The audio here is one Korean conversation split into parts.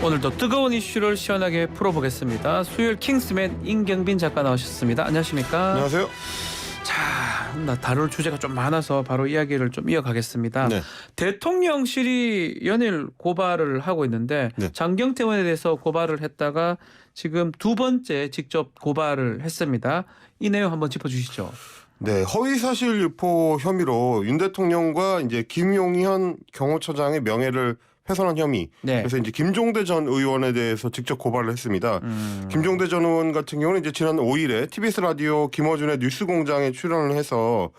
오늘도 뜨거운 이슈를 시원하게 풀어보겠습니다. 수요일 킹스맨 임경빈 작가 나오셨습니다. 안녕하십니까? 안녕하세요. 자, 나 다룰 주제가 좀 많아서 바로 이야기를 좀 이어가겠습니다. 네. 대통령실이 연일 고발을 하고 있는데 네. 장경태 의원에 대해서 고발을 했다가 지금 두 번째 직접 고발을 했습니다. 이 내용 한번 짚어주시죠. 네, 허위사실 유포 혐의로 윤 대통령과 이제 김용현 경호처장의 명예를 훼손한 혐의. 네. 그래서 이제 김종대 전 의원에 대해서 직접 고발을 했습니다. 김종대 전 의원 같은 경우는 이제 지난 5일에 TBS 라디오 김어준의 뉴스공장에 출연을 해서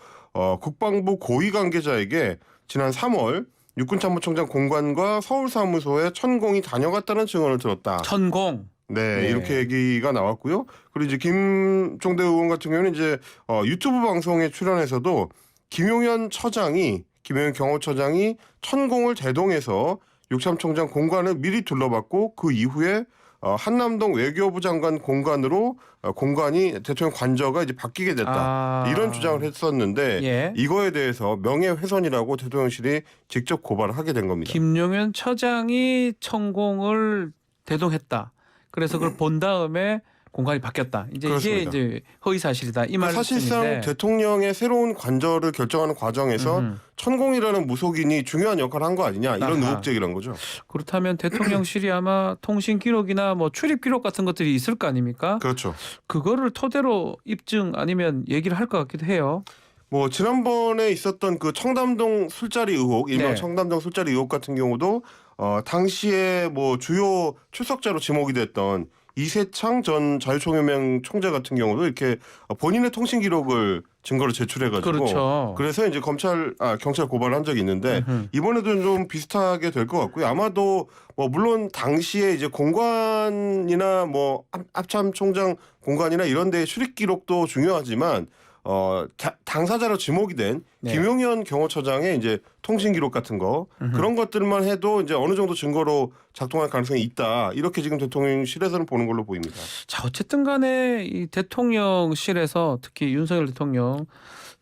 국방부 고위 관계자에게 지난 3월 육군참모총장 공관과 서울사무소에 천공이 다녀갔다는 증언을 들었다. 천공. 네, 이렇게 얘기가 나왔고요. 그리고 이제 김종대 의원 같은 경우는 이제 유튜브 방송에 출연해서도 김용현 경호처장이 천공을 대동해서 육참총장 공관을 미리 둘러봤고 그 이후에 한남동 외교부 장관 공관으로 공관이 대통령 관저가 이제 바뀌게 됐다. 이런 주장을 했었는데 예. 이거에 대해서 명예훼손이라고 대통령실이 직접 고발을 하게 된 겁니다. 김용현 처장이 천공을 대동했다. 그래서 그걸 본 다음에 공간이 바뀌었다. 이제 그렇습니다. 이게 이제 허위 사실이다. 이 말씀인데 사실상 대통령의 새로운 관저를 결정하는 과정에서 천공이라는 무속인이 중요한 역할을 한 거 아니냐 이런 아하. 의혹 제기란 거죠. 그렇다면 대통령실이 아마 통신 기록이나 뭐 출입 기록 같은 것들이 있을 거 아닙니까? 그렇죠. 그거를 토대로 입증 아니면 얘기를 할 것 같기도 해요. 뭐 지난번에 있었던 그 청담동 술자리 의혹, 일명 네. 청담동 술자리 의혹 같은 경우도 당시에 뭐 주요 출석자로 지목이 됐던 이세창 전 자유총연맹 총재 같은 경우도 이렇게 본인의 통신 기록을 증거로 제출해가지고 그렇죠. 그래서 이제 경찰 고발을 한 적이 있는데 이번에도 좀 비슷하게 될 것 같고요. 아마도 뭐 물론 당시에 이제 공관이나 뭐 합참총장 공관이나 이런 데의 출입 기록도 중요하지만 당사자로 지목이 된 네. 김용현 경호처장의 이제 통신 기록 같은 거 그런 것들만 해도 이제 어느 정도 증거로 작동할 가능성이 있다. 이렇게 지금 대통령실에서는 보는 걸로 보입니다. 자, 어쨌든 간에 이 대통령실에서 특히 윤석열 대통령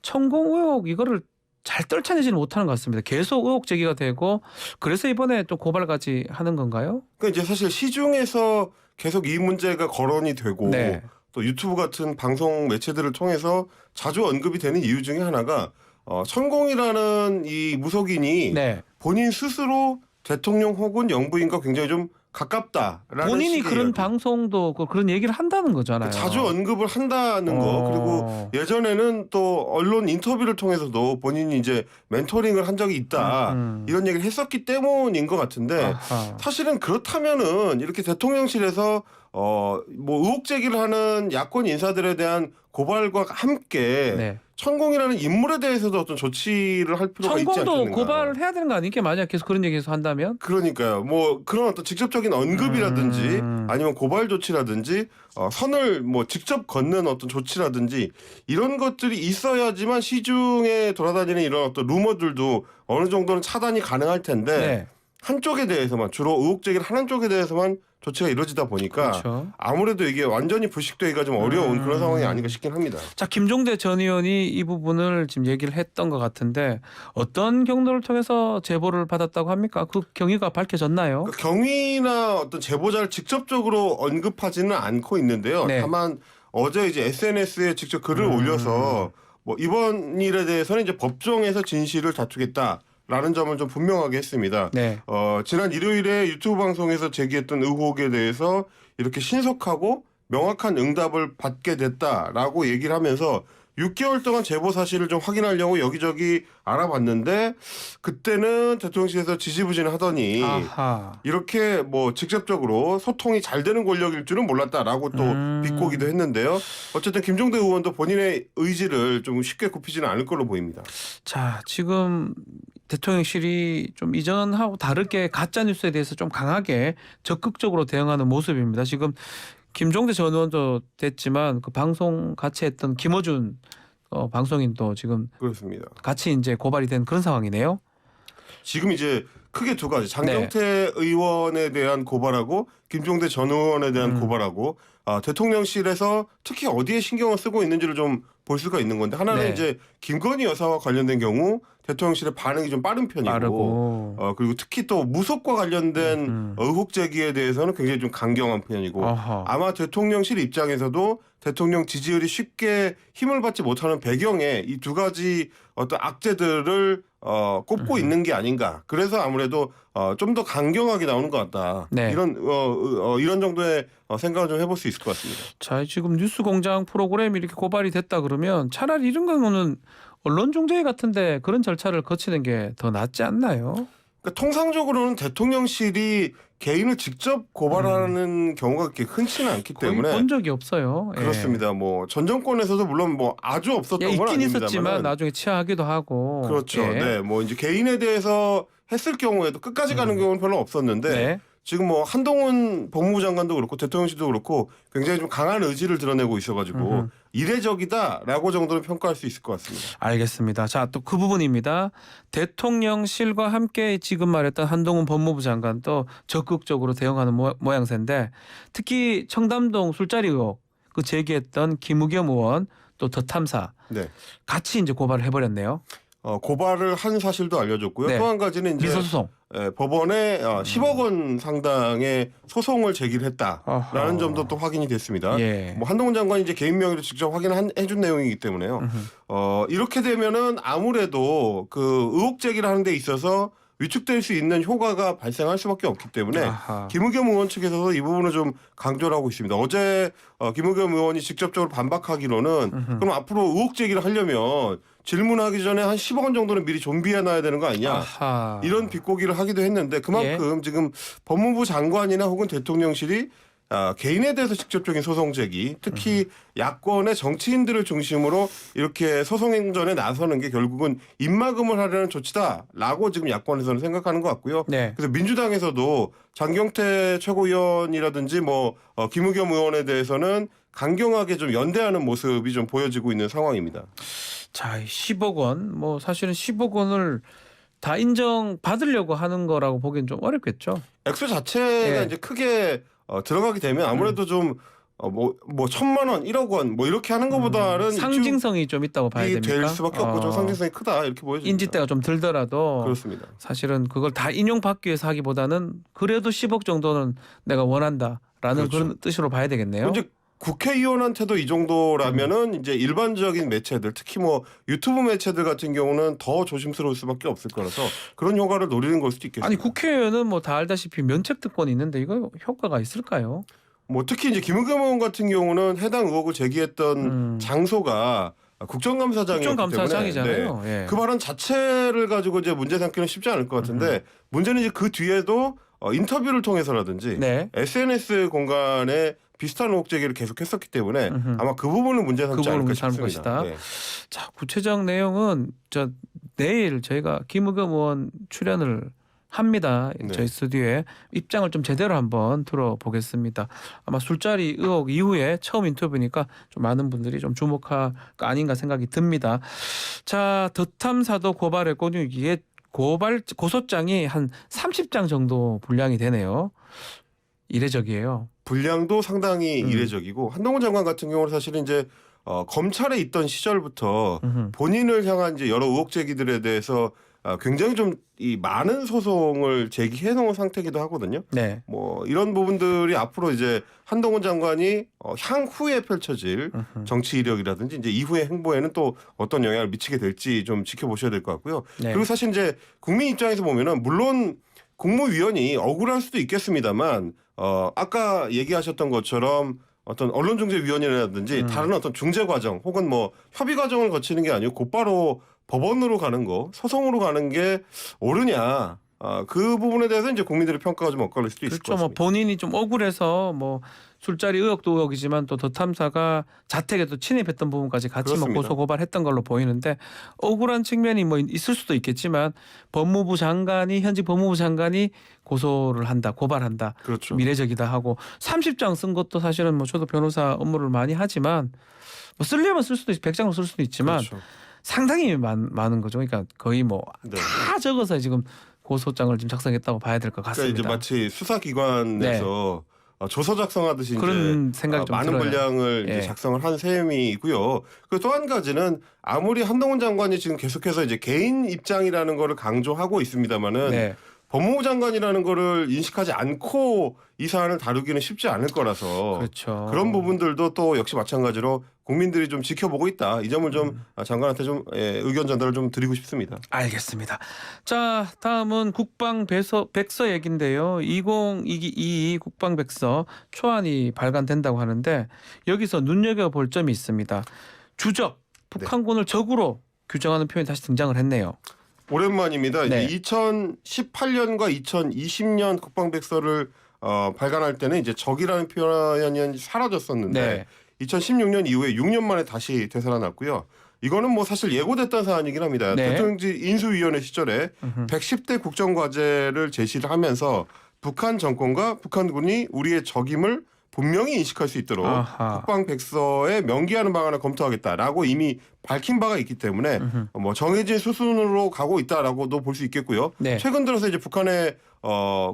천공 의혹 이거를 잘 떨쳐내지는 못하는 것 같습니다. 계속 의혹 제기가 되고 그래서 이번에 또 고발까지 하는 건가요? 그러니까 이제 사실 시중에서 계속 이 문제가 거론이 되고 네. 또 유튜브 같은 방송 매체들을 통해서 자주 언급이 되는 이유 중에 하나가 천공이라는 이 무속인이 네. 본인 스스로 대통령 혹은 영부인과 굉장히 좀 가깝다라는 본인이 식의 그런 이야기. 방송도 그런 얘기를 한다는 거잖아요. 자주 언급을 한다는 거 그리고 예전에는 또 언론 인터뷰를 통해서도 본인이 이제 멘토링을 한 적이 있다 이런 얘기를 했었기 때문인 것 같은데 아하. 사실은 그렇다면은 이렇게 대통령실에서 뭐 의혹 제기를 하는 야권 인사들에 대한 고발과 함께 네. 천공이라는 인물에 대해서도 어떤 조치를 할 필요가 있지 천공도 않겠는가. 고발을 해야 되는 거 아니겠 만약 계속 그런 얘기에서 한다면? 그러니까요. 뭐 그런 어떤 직접적인 언급이라든지 아니면 고발 조치라든지 선을 뭐 직접 걷는 어떤 조치라든지 이런 것들이 있어야지만 시중에 돌아다니는 이런 어떤 루머들도 어느 정도는 차단이 가능할 텐데 네. 한쪽에 대해서만 주로 의혹 제기를 하는 쪽에 대해서만 조치가 이루어지다 보니까 그렇죠. 아무래도 이게 완전히 불식되기가 좀 어려운 그런 상황이 아닌가 싶긴 합니다. 자, 김종대 전 의원이 이 부분을 지금 얘기를 했던 것 같은데 어떤 경로를 통해서 제보를 받았다고 합니까? 그 경위가 밝혀졌나요? 그러니까 경위나 어떤 제보자를 직접적으로 언급하지는 않고 있는데요. 네. 다만 어제 이제 SNS에 직접 글을 올려서 뭐 이번 일에 대해서는 이제 법정에서 진실을 다투겠다라는 점을 좀 분명하게 했습니다. 네. 지난 일요일에 유튜브 방송에서 제기했던 의혹에 대해서 이렇게 신속하고 명확한 응답을 받게 됐다라고 얘기를 하면서 6개월 동안 제보 사실을 좀 확인하려고 여기저기 알아봤는데 그때는 대통령실에서 지지부진하더니 아하. 이렇게 뭐 직접적으로 소통이 잘 되는 권력일 줄은 몰랐다라고 또 비꼬기도 했는데요. 어쨌든 김종대 의원도 본인의 의지를 좀 쉽게 굽히지는 않을 걸로 보입니다. 자, 지금 대통령실이 좀 이전하고 다르게 가짜 뉴스에 대해서 좀 강하게 적극적으로 대응하는 모습입니다. 지금 김종대 전 의원도 됐지만 그 방송 같이 했던 김어준 방송인도 지금 그렇습니다. 같이 이제 고발이 된 그런 상황이네요. 지금 이제 크게 두 가지 장경태 의원에 대한 고발하고 김종대 전 의원에 대한 고발하고 대통령실에서 특히 어디에 신경을 쓰고 있는지를 좀 볼 수가 있는 건데 하나는 네. 이제 김건희 여사와 관련된 경우 대통령실의 반응이 좀 빠른 편이고 빠르고. 그리고 특히 또 무속과 관련된 의혹 제기에 대해서는 굉장히 좀 강경한 편이고 아하. 아마 대통령실 입장에서도 대통령 지지율이 쉽게 힘을 받지 못하는 배경에 이 두 가지 어떤 악재들을 꼽고 있는 게 아닌가. 그래서 아무래도 좀 더 강경하게 나오는 것 같다. 네. 이런 정도의 생각을 좀 해볼 수 있을 것 같습니다. 자, 지금 뉴스공장 프로그램이 이렇게 고발이 됐다 그러면 차라리 이런 거는 언론중재위 같은데 그런 절차를 거치는 게 더 낫지 않나요? 그러니까 통상적으로는 대통령실이 개인을 직접 고발하는 경우가 그렇게 흔치는 않기 거의 때문에 본 적이 없어요. 예. 그렇습니다. 뭐 전 정권에서도 물론 뭐 아주 없었던 예, 건 있긴 아닙니다만 있었지만 나중에 취하하기도 하고. 그렇죠. 예. 네, 뭐 이제 개인에 대해서 했을 경우에도 끝까지 가는 경우는 별로 없었는데 네. 지금 뭐 한동훈 법무부 장관도 그렇고 대통령실도 그렇고 굉장히 좀 강한 의지를 드러내고 있어가지고 이례적이다라고 정도는 평가할 수 있을 것 같습니다. 알겠습니다. 자, 또 그 부분입니다. 대통령실과 함께 지금 말했던 한동훈 법무부 장관도 적극적으로 대응하는 모양새인데 특히 청담동 술자리 의혹 그 제기했던 김우겸 의원 또 더 탐사 네. 같이 이제 고발을 해버렸네요. 고발을 한 사실도 알려줬고요. 네. 또 한 가지는 이제 미소소송. 법원에 10억 원 상당의 소송을 제기를 했다라는 아하. 점도 또 확인이 됐습니다. 예. 뭐 한동훈 장관이 이제 개인 명의로 직접 확인해준 내용이기 때문에요. 이렇게 되면은 아무래도 그 의혹 제기를 하는 데 있어서 위축될 수 있는 효과가 발생할 수밖에 없기 때문에 아하. 김우겸 의원 측에서도 이 부분을 좀 강조를 하고 있습니다. 어제 김우겸 의원이 직접적으로 반박하기로는 그럼 앞으로 의혹 제기를 하려면 질문하기 전에 한 10억 원 정도는 미리 좀비해놔야 되는 거 아니냐. 아하. 이런 비꼬기를 하기도 했는데 그만큼 지금 법무부 장관이나 혹은 대통령실이 개인에 대해서 직접적인 소송 제기, 특히 야권의 정치인들을 중심으로 이렇게 소송 행전에 나서는 게 결국은 입막음을 하려는 조치다라고 지금 야권에서는 생각하는 것 같고요. 네. 그래서 민주당에서도 장경태 최고위원이라든지 뭐 김우겸 의원에 대해서는 강경하게 좀 연대하는 모습이 좀 보여지고 있는 상황입니다. 자, 10억 원. 뭐 사실은 10억 원을 다 인정받으려고 하는 거라고 보기엔 좀 어렵겠죠. 액수 자체가 예. 이제 크게 들어가게 되면 아무래도 좀 뭐 1,000만 원, 1억 원 뭐 이렇게 하는 것보다는 상징성이 좀 있다고 봐야 이축이 됩니까? 될 수밖에 없고 좀 상징성이 크다 이렇게 보여집니다. 인지대가 좀 들더라도 그렇습니다. 사실은 그걸 다 인용받기 위해서 하기보다는 그래도 10억 정도는 내가 원한다라는 그렇죠. 그런 뜻으로 봐야 되겠네요. 이제 국회의원한테도 이 정도라면은 이제 일반적인 매체들 특히 뭐 유튜브 매체들 같은 경우는 더 조심스러울 수밖에 없을 거라서 그런 효과를 노리는 걸 수도 있겠습니다. 아니 국회의원은 뭐 다 알다시피 면책 특권이 있는데 이거 효과가 있을까요? 뭐 특히 이제 김우겸 의원 같은 경우는 해당 의혹을 제기했던 장소가 국정감사장이었기 국정감사장이잖아요. 때문에 예. 그 발언 자체를 가지고 이제 문제 삼기는 쉽지 않을 것 같은데 문제는 이제 그 뒤에도 인터뷰를 통해서라든지 네. SNS 공간에 비슷한 의혹 제기를 계속했었기 때문에 아마 그 부분은 문제 삼지 부분은 않을까 문제 삼을 싶습니다. 것이다. 자, 구체적 내용은 내일 저희가 김우겸 의원 출연을 합니다. 네. 저희 스튜디오에 입장을 좀 제대로 한번 들어보겠습니다. 아마 술자리 의혹 이후에 처음 인터뷰니까 좀 많은 분들이 좀 주목할 거 아닌가 생각이 듭니다. 자, 더 탐사도 고발했고 이게 고소장이 한 30장 정도 분량이 되네요. 이례적이에요. 분량도 상당히 이례적이고 한동훈 장관 같은 경우는 사실은 이제 검찰에 있던 시절부터 본인을 향한 이제 여러 의혹 제기들에 대해서 굉장히 좀 이 많은 소송을 제기해 놓은 상태이기도 하거든요. 네. 뭐 이런 부분들이 앞으로 이제 한동훈 장관이 향후에 펼쳐질 정치 이력이라든지 이제 이후의 행보에는 또 어떤 영향을 미치게 될지 좀 지켜보셔야 될 것 같고요. 네. 그리고 사실 이제 국민 입장에서 보면은 물론 국무위원이 억울할 수도 있겠습니다만 아까 얘기하셨던 것처럼 어떤 언론중재위원회라든지 다른 어떤 중재 과정 혹은 뭐 협의 과정을 거치는 게 아니고 곧바로 법원으로 가는 거, 소송으로 가는 게 옳으냐. 그 부분에 대해서 이제 국민들의 평가가 좀 엇갈릴 수도 있을 것 그렇죠. 뭐 같습니다. 본인이 좀 억울해서 뭐 술자리 의혹도 의혹이지만 또 더 탐사가 자택에도 침입했던 부분까지 같이 뭐 그렇습니다. 고소 고발했던 걸로 보이는데 억울한 측면이 뭐 있을 수도 있겠지만 현직 법무부 장관이 고소를 한다, 고발한다. 그렇죠. 미래적이다 하고 30장 쓴 것도 사실은 뭐 저도 변호사 업무를 많이 하지만 뭐 쓰려면 쓸 수도 100장을 쓸 수도 있지만 그렇죠. 상당히 많은 거죠. 그러니까 거의 뭐 네. 다 적어서 지금 고소장을 지금 작성했다고 봐야 될 것 그러니까 같습니다. 이제 마치 수사기관에서 조서 작성하듯이 그런 이제 생각이 좀 많은 들어요. 분량을 예. 이제 작성을 한 셈이고요. 그리고 또 한 가지는 아무리 한동훈 장관이 지금 계속해서 이제 개인 입장이라는 거를 강조하고 있습니다만은 네. 법무부 장관이라는 거를 인식하지 않고 이 사안을 다루기는 쉽지 않을 거라서 그렇죠. 그런 부분들도 또 역시 마찬가지로 국민들이 좀 지켜보고 있다. 이 점을 좀 장관한테 좀 의견 전달을 좀 드리고 싶습니다. 알겠습니다. 자, 다음은 국방백서 얘긴데요. 2022 국방백서 초안이 발간된다고 하는데 여기서 눈여겨볼 점이 있습니다. 주적, 북한군을 적으로 규정하는 표현이 다시 등장을 했네요. 오랜만입니다. 네. 이제 2018년과 2020년 국방백서를 발간할 때는 이제 적이라는 표현이 사라졌었는데 네. 2016년 이후에 6년 만에 다시 되살아났고요. 이거는 뭐 사실 예고됐던 사안이긴 합니다. 네. 대통령직 인수위원회 시절에 110대 국정과제를 제시를 하면서 북한 정권과 북한군이 우리의 적임을 분명히 인식할 수 있도록 아하. 국방백서에 명기하는 방안을 검토하겠다라고 이미 밝힌 바가 있기 때문에 뭐 정해진 수순으로 가고 있다라고도 볼 수 있겠고요. 네. 최근 들어서 이제 북한의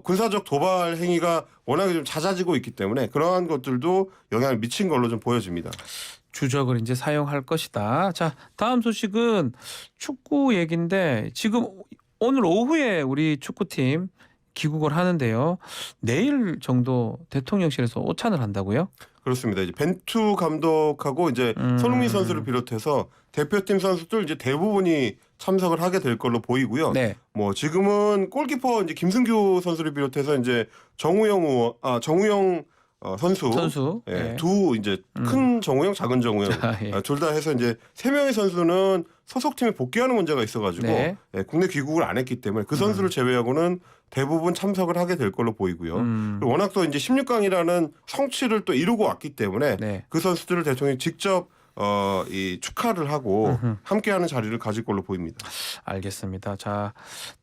군사적 도발 행위가 워낙에 좀 잦아지고 있기 때문에 그러한 것들도 영향을 미친 걸로 좀 보여집니다. 주적을 이제 사용할 것이다. 자, 다음 소식은 축구 얘기인데 지금 오늘 오후에 우리 축구팀 귀국을 하는데요. 내일 정도 대통령실에서 오찬을 한다고요? 그렇습니다. 이제 벤투 감독하고 이제 손흥민 선수를 비롯해서 대표팀 선수들 이제 대부분이 참석을 하게 될 걸로 보이고요. 네. 뭐 지금은 골키퍼 이제 김승규 선수를 비롯해서 이제 정우영 선수, 예. 예, 두 이제 큰 정우영, 작은 정우영 자, 예. 둘 다 해서 이제 세 명의 선수는 소속팀에 복귀하는 문제가 있어가지고 네. 예, 국내 귀국을 안 했기 때문에 그 선수를 제외하고는 대부분 참석을 하게 될 걸로 보이고요. 그리고 워낙 또 이제 16강이라는 성취를 또 이루고 왔기 때문에 네. 그 선수들을 대통령이 직접 이 축하를 하고 함께하는 자리를 가질 걸로 보입니다. 알겠습니다. 자,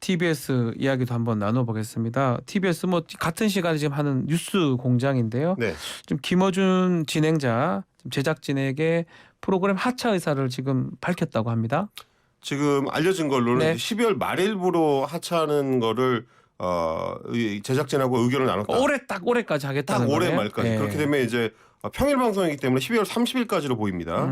TBS 이야기도 한번 나눠보겠습니다. TBS 뭐 같은 시간에 지금 하는 뉴스 공장인데요. 네. 지금 김어준 진행자, 제작진에게 프로그램 하차 의사를 지금 밝혔다고 합니다. 지금 알려진 걸로는 네. 12월 말일부로 하차하는 거를 이 제작진하고 의견을 나눴다. 올해까지 하겠다는 딱 올해 거네요. 말까지. 예. 그렇게 되면 이제 평일 방송이기 때문에 12월 30일까지로 보입니다.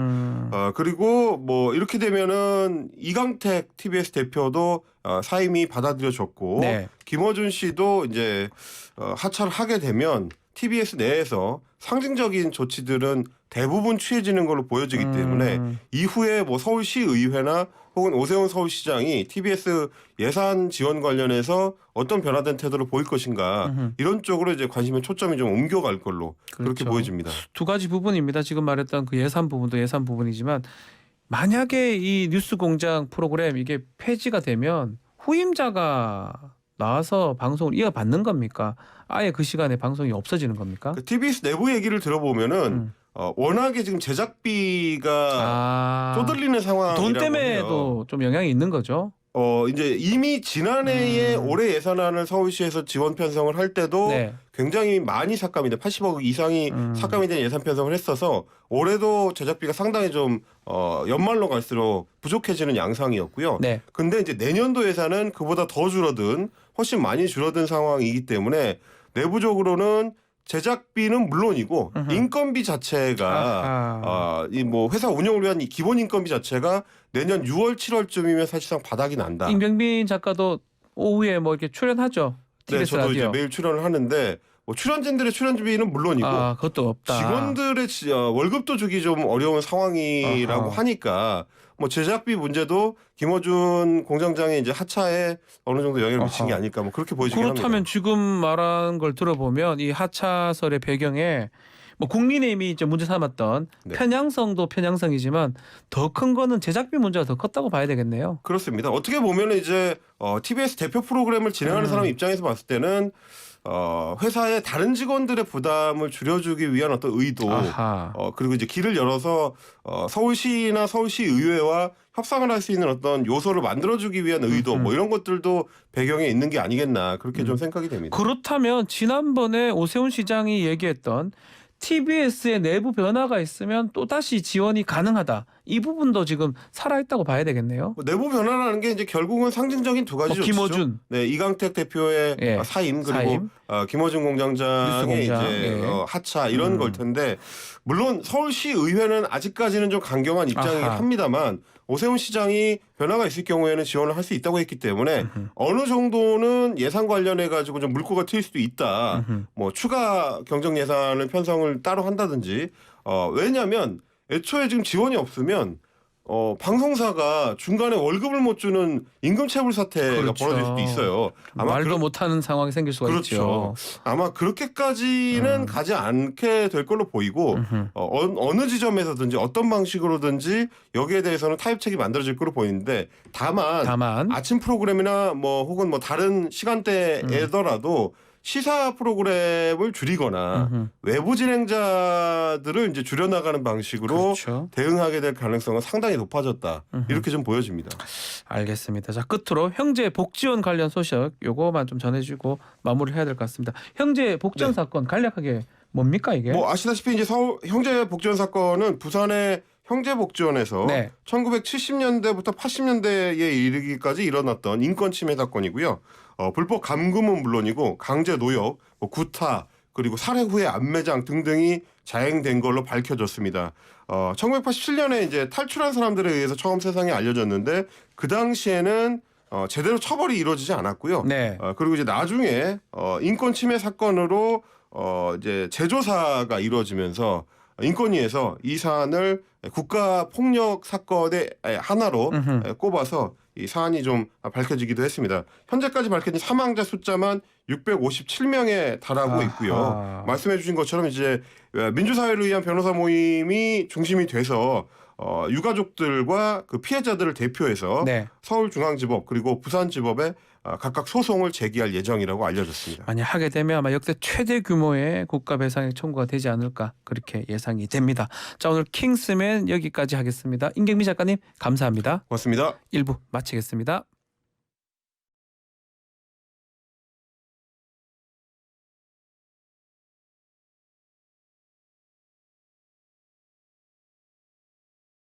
그리고 뭐 이렇게 되면은 이강택 TBS 대표도 사임이 받아들여졌고 네. 김어준 씨도 이제 하차를 하게 되면 TBS 내에서 상징적인 조치들은 대부분 취해지는 걸로 보여지기 때문에 이후에 뭐 서울시의회나 혹은 오세훈 서울시장이 TBS 예산 지원 관련해서 어떤 변화된 태도를 보일 것인가 이런 쪽으로 이제 관심의 초점이 좀 옮겨갈 걸로 그렇게 그렇죠. 보여집니다. 두 가지 부분입니다. 지금 말했던 그 예산 부분도 예산 부분이지만 만약에 이 뉴스 공장 프로그램 이게 폐지가 되면 후임자가 나와서 방송을 이어받는 겁니까? 아예 그 시간에 방송이 없어지는 겁니까? 그 TBS 내부 얘기를 들어보면은 워낙에 지금 제작비가 쪼들리는 상황이라고 돈 해요. 때문에도 좀 영향이 있는 거죠. 이제 이미 지난해에 올해 예산안을 서울시에서 지원 편성을 할 때도 네. 굉장히 많이 삭감이 돼 80억 이상이 삭감이 된 예산 편성을 했어서 올해도 제작비가 상당히 좀 연말로 갈수록 부족해지는 양상이었고요. 네. 근데 이제 내년도 예산은 그보다 더 줄어든 훨씬 많이 줄어든 상황이기 때문에 내부적으로는 제작비는 물론이고 인건비 자체가 이 뭐 회사 운영을 위한 이 기본 인건비 자체가 내년 6월 7월쯤이면 사실상 바닥이 난다. 임병빈 작가도 오후에 뭐 이렇게 출연하죠. 네, TBS 저도 라디오. 이제 매일 출연을 하는데 뭐 출연진들의 출연비는 물론이고 그것도 없다. 직원들의 월급도 주기 좀 어려운 상황이라고 아하. 하니까 뭐 제작비 문제도 김어준 공장장의 이제 하차에 어느 정도 영향을 미친 게 아하. 아닐까 뭐 그렇게 보여지긴 그렇다면 합니다. 지금 말한 걸 들어보면 이 하차설의 배경에 뭐 국민의힘이 이제 문제 삼았던 네. 편향성도 편향성이지만 더 큰 거는 제작비 문제가 더 컸다고 봐야 되겠네요. 그렇습니다. 어떻게 보면 이제 TBS 대표 프로그램을 진행하는 사람 입장에서 봤을 때는 회사의 다른 직원들의 부담을 줄여주기 위한 어떤 의도, 아하. 그리고 이제 길을 열어서 서울시나 서울시의회와 협상을 할 수 있는 어떤 요소를 만들어주기 위한 의도, 뭐 이런 것들도 배경에 있는 게 아니겠나 그렇게 좀 생각이 됩니다. 그렇다면 지난번에 오세훈 시장이 얘기했던 TBS의 내부 변화가 있으면 또다시 지원이 가능하다. 이 부분도 지금 살아있다고 봐야 되겠네요. 뭐 내부 변화라는 게 이제 결국은 상징적인 두 가지죠. 김어준, 네, 이강택 대표의 예, 사임 그리고 사임. 김어준 공장장의 뉴스공장, 이제 예. 하차 이런 걸 텐데 물론 서울시 의회는 아직까지는 좀 강경한 입장이긴 아하. 합니다만 오세훈 시장이 변화가 있을 경우에는 지원을 할 수 있다고 했기 때문에 어느 정도는 예산 관련해 가지고 좀 물꼬가 트일 수도 있다. 뭐 추가 경정 예산을 편성을 따로 한다든지 왜냐하면 애초에 지금 지원이 없으면 방송사가 중간에 월급을 못 주는 임금체불 사태가 그렇죠. 벌어질 수도 있어요. 말도 못하는 상황이 생길 수가 그렇죠. 있죠. 아마 그렇게까지는 가지 않게 될 걸로 보이고 어느 지점에서든지 어떤 방식으로든지 여기에 대해서는 타협책이 만들어질 걸로 보이는데 다만 아침 프로그램이나 뭐 혹은 뭐 다른 시간대에더라도 시사 프로그램을 줄이거나 외부 진행자들을 이제 줄여나가는 방식으로 그렇죠. 대응하게 될 가능성은 상당히 높아졌다. 이렇게 좀 보여집니다. 알겠습니다. 자, 끝으로 형제 복지원 관련 소식 요거만 좀 전해주고 마무리해야 될 것 같습니다. 형제 복지원 사건 간략하게 뭡니까 이게? 뭐 아시다시피 이제 서울 형제 복지원 사건은 부산의 형제 복지원에서 1970년대부터 80년대에 이르기까지 일어났던 인권 침해 사건이고요. 불법 감금은 물론이고 강제 노역, 뭐 구타 그리고 살해 후에 안매장 등등이 자행된 걸로 밝혀졌습니다. 1987년에 이제 탈출한 사람들에 의해서 처음 세상에 알려졌는데 그 당시에는 제대로 처벌이 이루어지지 않았고요. 그리고 이제 나중에 인권 침해 사건으로 이제 재조사가 이루어지면서 인권위에서 이 사안을 국가 폭력 사건의 하나로 꼽아서 이 사안이 좀 밝혀지기도 했습니다. 현재까지 밝혀진 사망자 숫자만 657명에 달하고 있고요. 말씀해 주신 것처럼 이제 민주사회를 위한 변호사 모임이 중심이 돼서 유가족들과 그 피해자들을 대표해서 서울중앙지법 그리고 부산지법에 각각 소송을 제기할 예정이라고 알려졌습니다. 만약 하게 되면 아마 역대 최대 규모의 국가 배상액 청구가 되지 않을까 그렇게 예상이 됩니다. 자, 오늘 킹스맨 여기까지 하겠습니다. 임경미 작가님 감사합니다. 고맙습니다. 1부 마치겠습니다.